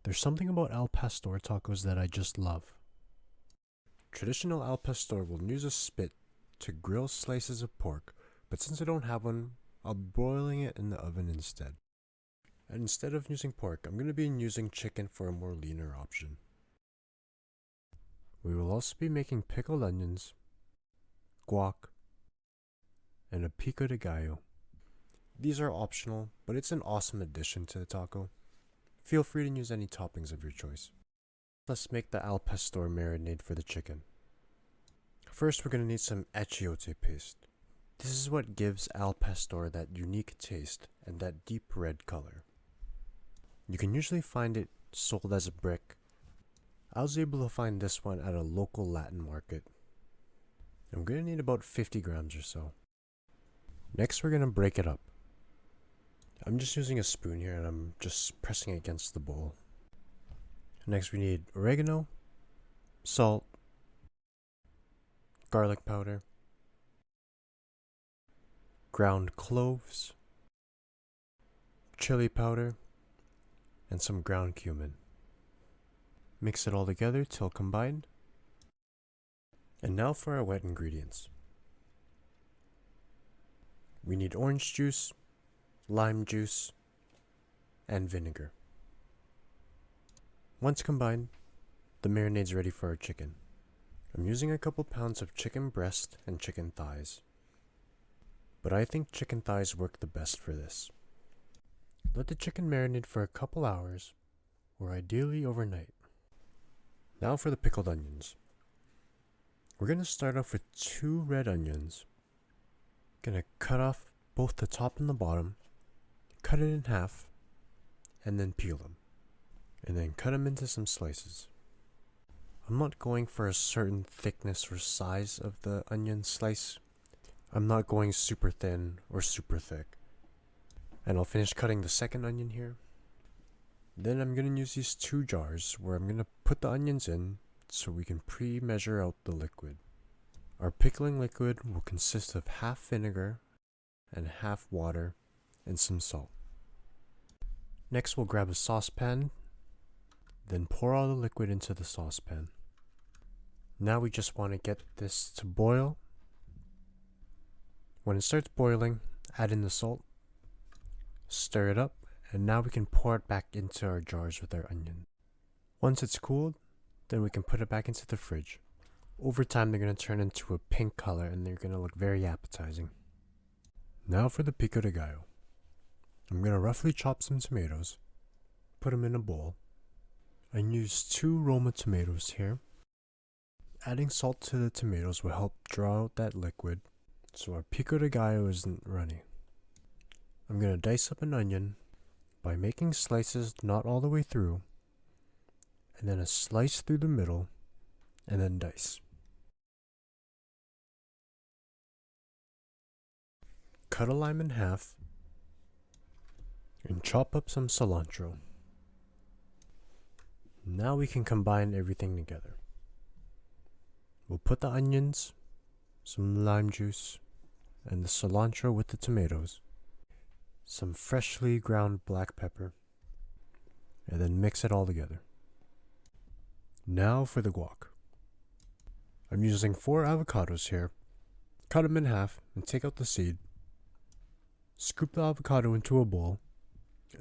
There's something about alpastor tacos that I just love. Traditional alpastor will use a spit to grill slices of pork, but since I don't have one, I'll be broiling it in the oven instead. And instead of using pork, I'm going to be using chicken for a more leaner option. We will also be making pickled onions, guac, and a pico de gallo. These are optional, but it's an awesome addition to the taco. Feel free to use any toppings of your choice. Let's make the alpastor marinade for the chicken. First, we're going to need some achiote paste. This is what gives alpastor that unique taste and that deep red color. You can usually find it sold as a brick. I was able to find this one at a local Latin market. I'm going to need about 50 grams or so. Next, we're going to break it up. I'm just using a spoon here and I'm just pressing it against the bowl. Next, we need oregano, salt, garlic powder, ground cloves, chili powder, and some ground cumin. Mix it all together till combined. And now for our wet ingredients. We need orange juice, lime juice, and vinegar. Once combined, the marinade's ready for our chicken. I'm using a couple pounds of chicken breast and chicken thighs, but I think chicken thighs work the best for this. Let the chicken marinate for a couple hours, or ideally overnight. Now for the pickled onions. We're going to start off with 2 red onions. Gonna cut off both the top and the bottom, cut it in half, and then peel them. And then cut them into some slices. I'm not going for a certain thickness or size of the onion slice. I'm not going super thin or super thick. And I'll finish cutting the second onion here. Then I'm going to use these 2 jars where I'm going to put the onions in so we can pre-measure out the liquid. Our pickling liquid will consist of half vinegar and half water and some salt. Next, we'll grab a saucepan, then pour all the liquid into the saucepan. Now we just want to get this to boil. When it starts boiling, add in the salt, stir it up, and now we can pour it back into our jars with our onion. Once it's cooled, then we can put it back into the fridge. Over time, they're going to turn into a pink color and they're going to look very appetizing. Now for the pico de gallo. I'm going to roughly chop some tomatoes, put them in a bowl. I used 2 Roma tomatoes here. Adding salt to the tomatoes will help draw out that liquid so our pico de gallo isn't runny. I'm going to dice up an onion by making slices not all the way through, and then a slice through the middle, and then dice. Cut a lime in half, and chop up some cilantro. Now we can combine everything together. We'll put the onions, some lime juice, and the cilantro with the tomatoes, some freshly ground black pepper, and then mix it all together. Now for the guac. I'm using 4 avocados here. Cut them in half and take out the seed. Scoop the avocado into a bowl,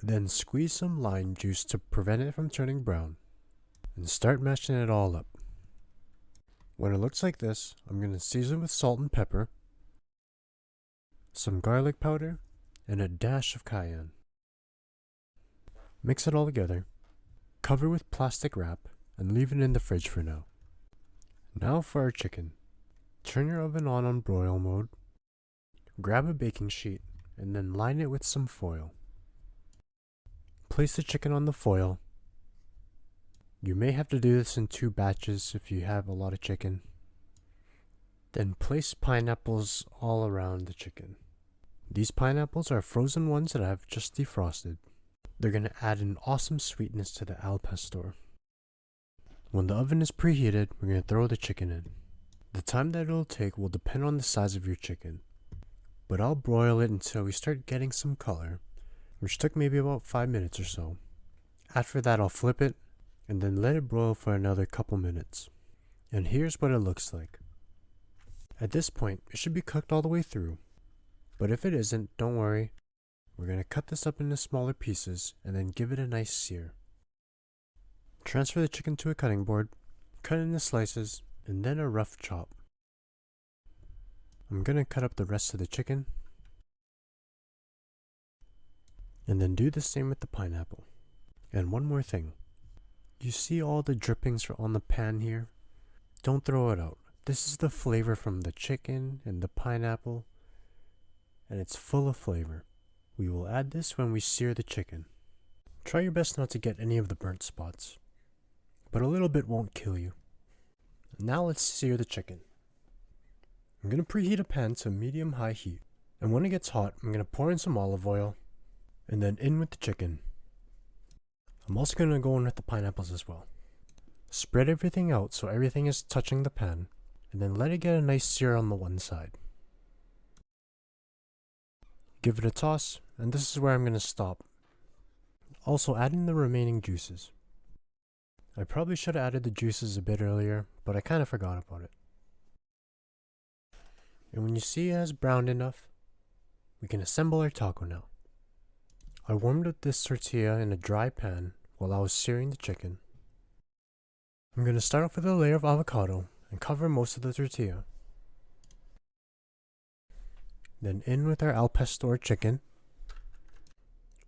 then squeeze some lime juice to prevent it from turning brown, and start mashing it all up. When it looks like this, I'm going to season with salt and pepper, some garlic powder, and a dash of cayenne. Mix it all together, cover with plastic wrap, and leave it in the fridge for now. Now for our chicken. Turn your oven on broil mode, grab a baking sheet, and then line it with some foil. Place the chicken on the foil. You may have to do this in 2 batches if you have a lot of chicken. Then place pineapples all around the chicken. These pineapples are frozen ones that I've just defrosted. They're going to add an awesome sweetness to the alpastor. When the oven is preheated, we're going to throw the chicken in. The time that it'll take will depend on the size of your chicken, but I'll broil it until we start getting some color, which took maybe about 5 minutes or so. After that, I'll flip it and then let it broil for another couple minutes. And here's what it looks like. At this point, it should be cooked all the way through. But if it isn't, don't worry. We're going to cut this up into smaller pieces and then give it a nice sear. Transfer the chicken to a cutting board, cut into slices, and then a rough chop. I'm going to cut up the rest of the chicken. And then do the same with the pineapple. And one more thing. You see all the drippings on the pan here? Don't throw it out. This is the flavor from the chicken and the pineapple, and it's full of flavor. We will add this when we sear the chicken. Try your best not to get any of the burnt spots, but a little bit won't kill you. Now let's sear the chicken. I'm going to preheat a pan to medium-high heat, and when it gets hot, I'm going to pour in some olive oil, and then in with the chicken. I'm also going to go in with the pineapples as well. Spread everything out so everything is touching the pan, and then let it get a nice sear on the one side. Give it a toss, and this is where I'm going to stop. Also add in the remaining juices. I probably should have added the juices a bit earlier, but I kind of forgot about it. And when you see it has browned enough, we can assemble our taco now. I warmed up this tortilla in a dry pan while I was searing the chicken. I'm going to start off with a layer of avocado and cover most of the tortilla. Then in with our alpastor chicken.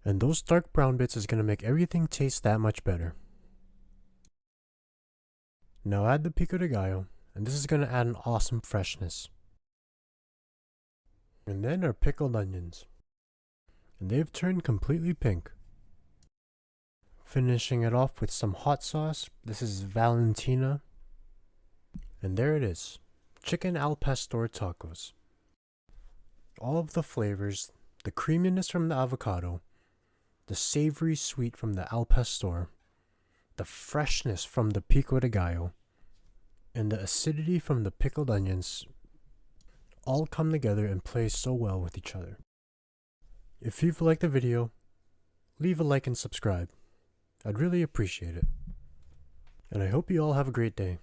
And those dark brown bits is going to make everything taste that much better. Now add the pico de gallo, and this is going to add an awesome freshness. And then our pickled onions. And they've turned completely pink. Finishing it off with some hot sauce. This is Valentina. And there it is. Chicken al pastor tacos. All of the flavors, the creaminess from the avocado, the savory sweet from the al pastor, the freshness from the pico de gallo, and the acidity from the pickled onions all come together and play so well with each other. If you've liked the video, leave a like and subscribe. I'd really appreciate it. And I hope you all have a great day.